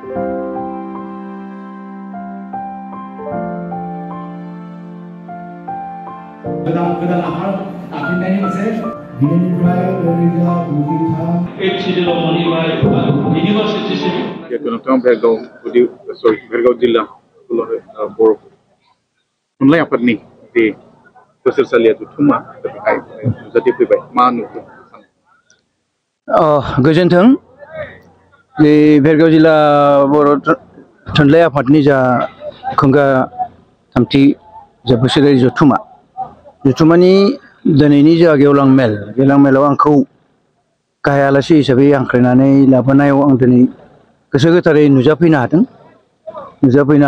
गोदान आफाद दाफिननायनि मोनसे दिनैनिफ्राय नैरोजा 8 सिजोनाव मोनहैबाय इउनिभार्सिटिसिम जिहेतु नोंथाङा भेरगाव जिल्ला बर' थुनलाइ आफादनि जे बोसोरसालिया जथुम्मा बेहाय नुजाथि फैबाय मा नुदों? गोजोन्थों बे भेरगाव जिल्ला बर' थुनलाइ आफादनि जा खुंगा थामथि जा बोसोरारि जथुम्मानि दिनैनि जा गेवलां मेलाव आंखौ गाहाय आलासि हिसाबै हांख्रायनानै लाबोनायाव आं दिनै गोसो गोथारै नुजाफैनो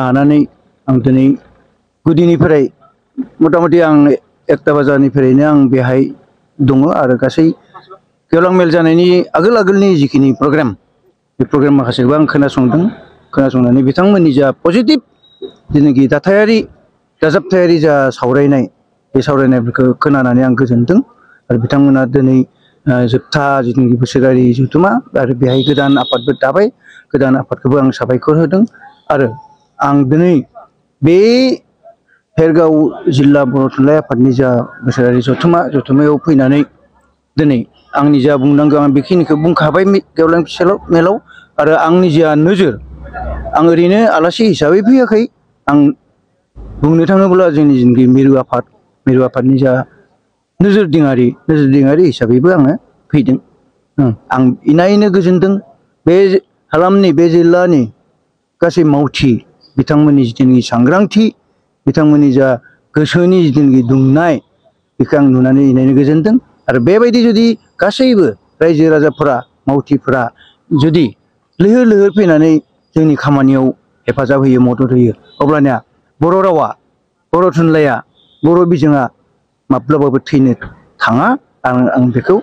हानानै आं दिनै गुदिनिफ्राय मथा मथि आं 1टा बाजारनिफ्रायनो आं बेहाय दङ आरो गासै गेवलां मेल जानायनि आगोलनि जिखिनि प्रग्राम बे प्रग्राम माखासेखौ आं खोनासंनानै बिथांमोननि जा पजिटिभ जेनाखि दाजाबथायारि जा सावरायनाय बे सावरायनायफोरखौ खोनानानै आं गोजोनदों आरो बिथांमोना दिनै जोबथा जिथुनाखि बोसोरारि जथुम्मा आरो बेहाय गोदान आफादबो दाबाय गोदान आफादखौबो आं साबायखर होदों आरो आं दिनै बे भेरगाव जिल्ला बर' थुनलाइ आफादनि जा बोसोरारि जथुम्मायाव फैनानै दिनै आंनि जा बुंनांगौ आं बेखिनिखौ बुंखाबाय गेवलां मेलाव आरो आंनि जा नोजोर आं ओरैनो आलासि हिसाबै फैयाखै आं बुंनो थाङोब्ला जोंनि जिनोखि मिरु आफादनि जा नोजोर दिङारि हिसाबैबो आङो फैदों आं इनायनो गोजोनदों बे हालामनि बे जिल्लानि गासै मावथि बिथांमोननि जिथुनाखि सांग्रांथि बिथांमोननि जा गोसोनि जिथुनाखि दुंनाय बेखौ आं नुनानै इनायनो गोजोनदों आरो बेबायदि जुदि गासैबो रायजो राजाफोरा मावथिफोरा जुदि लैहोर फैनानै जोंनि खामानियाव हेफाजाब होयो मदद होयो अब्लानिया बर' रावा बर' थुनलाइया बर' बिजोङा माब्लाबाबो थैनो थाङा आं बेखौ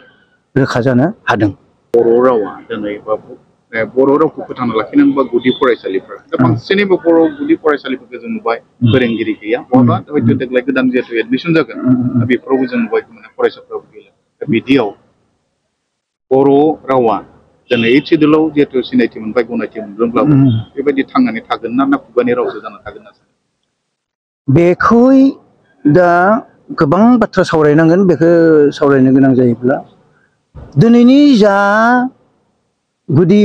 रोखा जानो हादों। बर' रावा दिनै बर' रावखौ फोथांना लाखिनांगौबा गुदि फरायसालिफोरा दा बांसिनैबो बर' गुदि फरायसालिफोरखौ जों नुबाय फोरोंगिरि गैया बहाबा हयथ' देग्लाय गोदान जिहेतु एडमिसन जागोन दा बेफोरावबो जों नुबाय फरायसाफोराबो गैला दा बिदियाव बर' रावा दिनै सिडुलाव जिहेतु सिनायथि मोनबाय गनायथि मोनदोंब्लाबो बेबायदि थांनानै थागोन ना खुगानि रावसो जाना थागोन ना बेखौ दा गोबां बाथ्रा सावरायनांगोन बेखौ सावरायनो गोनां जायोब्ला दिनैनि जा गुदि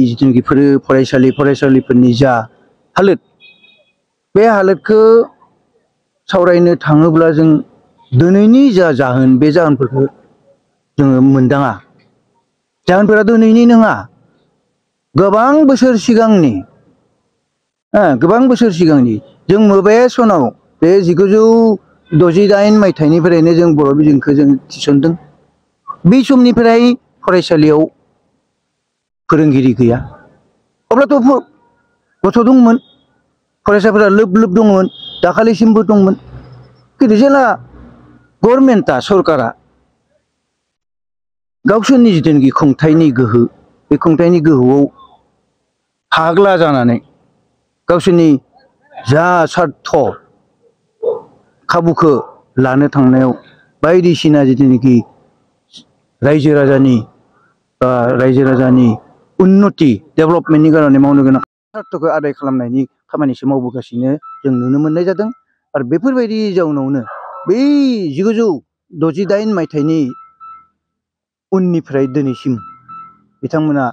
जिथुनाखि फरायसालिफोरनि जा हालोद बे हालोदखौ सावरायनो थाङोब्ला जों दिनैनि जा जाहोन बे जाहोनफोरखौ जोङो मोनदाङा जाहोनफोरा दिनैनि नङा गोबां बोसोर सिगांनि जों बबे सनाव बे 1968 मायथाइनिफ्रायनो जों बर' बिजोंखौ जों थिसनदों बे समनिफ्राय फरायसालियाव फोरोंगिरि गैया अब्लाथ' गथ' दंमोन फरायसाफोरा लोब दंमोन दाखालिसिमबो दंमोन खिन्थु जेला गभर्नमेन्टआ सरकारा गावसोरनि जिथुनाखि खुंथायनि गोहो बे खुंथायनि गोहोआव फाग्ला जानानै गावसोरनि जा सार्थ खाबुखौ लानो थांनायाव बायदिसिना जिथुनाखि रायजो राजानि उन्नति डेभेलपमेन्टनि कारणे मावनो गोनां सार्थखौ आदाय खालामनायनि खामानिसो मावबोगासिनो जों नुनो मोननाय जादों आरो बेफोरबायदि जाउनावनो बै 1968 मायथाइनि उननिफ्राय दिनैसिम बिथांमोना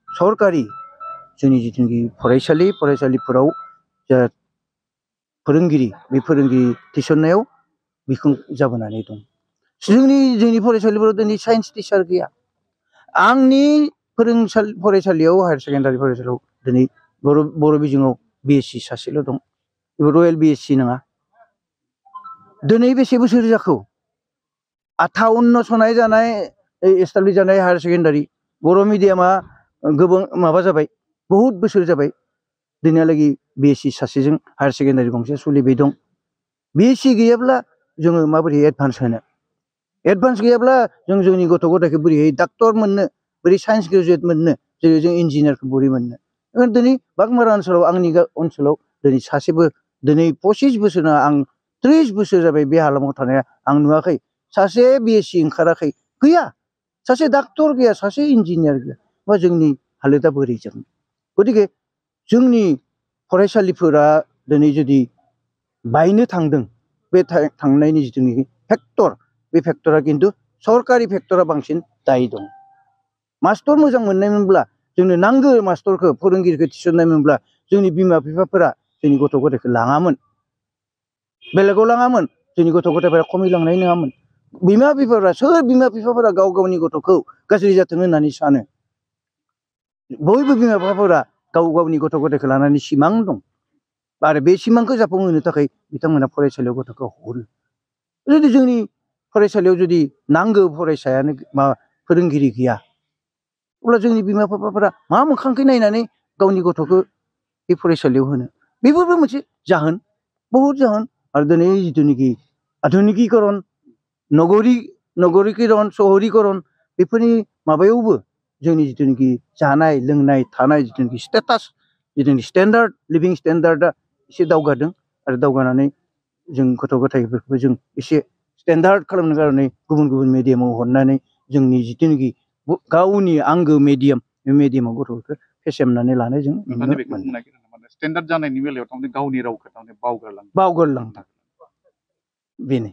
सरकारि जोंनि जिथुनाखि फरायसालिफोराव जा फोरोंगिरि बे फोरोंगिरि थिसननायाव बिखुं जाबोनानै दं जोंनि फरायसालिफोराव दिनै साइन्स टिचार गैया आंनि फरायसालियाव हायार सेकेन्डारि फरायसालियाव दिनै बर' बिजोङाव BSc सासेल' दं बेबो रयेल BSc नङा दिनै बेसे बोसोर जाखो 58 सनाय जानाय एस्टाब्लिश जानाय हायार सेकेन्डारि बर' मिडियामा गोबां माबा जाबाय बहुत बोसोर जाबाय दिनैहालागै BSc सासेजों हायार सेकेन्डारि गंसे सोलिबाय दं BSc गैयाब्ला जोङो माबोरै एडभान्स होनो एडभान्स गैयाब्ला जों जोंनि गथ' गथायखौ बोरैहाय डाक्टर मोननो बोरै साइन्स ग्रेजुवेट मोननो जेरै जों इन्जिनियारखौ बोरै मोननो दिनै बागमारा ओनसोलाव आंनि ओनसोलाव दिनै सासेबो दिनै 25 बोसोर आं 30 बोसोर जाबाय बे हालामाव थानाया आं नुवाखै सासे BSc ओंखाराखै गैया सासे डाक्टर गैया सासे इन्जिनियार गैया बा जोंनि हालोदा बोरै जागोन गतिके जोंनि फरायसालिफोरा दिनै जुदि बायनो थांदों बे थांनायनि जिथुनाखि फेक्टर बे फेक्टरा खिन्थु सरकारि फेक्टरा बांसिन दायी दं मास्टर मोजां मोननायमोनब्ला जोंनो नांगौ मास्टरखौ फोरोंगिरिखौ थिसननायमोनब्ला जोंनि बिमा बिफाफोरा जोंनि गथ' गथायखौ लाङामोन बेलेगाव लाङामोन जोंनि गथ' गथायफोरा खमायलांनाय नङामोन बिमा बिफाफोरा सोर बिमा बिफाफोरा गाव गावनि गथ'खौ गाज्रि जाथों होननानै सानो बयबो बिमा बिफाफोरा गाव गावनि गथ' गथायखौ लानानै सिमां दं आरो बे सिमांखौ जाफुंहोनो थाखाय बिथांमोना फरायसालियाव गथ'खौ हरो जुदि जोंनि फरायसालियाव जुदि नांगौ फरायसायानो मा फोरोंगिरि गैया अब्ला जोंनि बिमा बिफाफोरा मा मोखांखै नायनानै गावनि गथ'खौ बे फरायसालियाव होनो बेफोरबो मोनसे जाहोन बहुत जाहोन आरो दिनै जिथुनाखि आधुनिकीकरण नगरीकरण सहरीकरण बेफोरनि माबायावबो जोंनि जिथुनाखि जानाय लोंनाय थानाय जिथुनाखि स्टेटास जिथुनाखि स्टेन्डार्ड लिभिं स्टेन्डार्डआ एसे दावगादों आरो दावगानानै जों गथ' गथायफोरखौ जों एसे स्टेन्डार्ड खालामनो कारणे गुबुन गुबुन मिडियामाव हरनानै जोंनि जिथुनाखि गावनि आंगो मिडियाम बे मिडियामाव गथ'फोरखौ फेसेमनानै लानाय जों नुनो मोनो स्टेन्डार्ड जानायनि बेलायाव गावनि रावखौ बावगारलांदों बेनो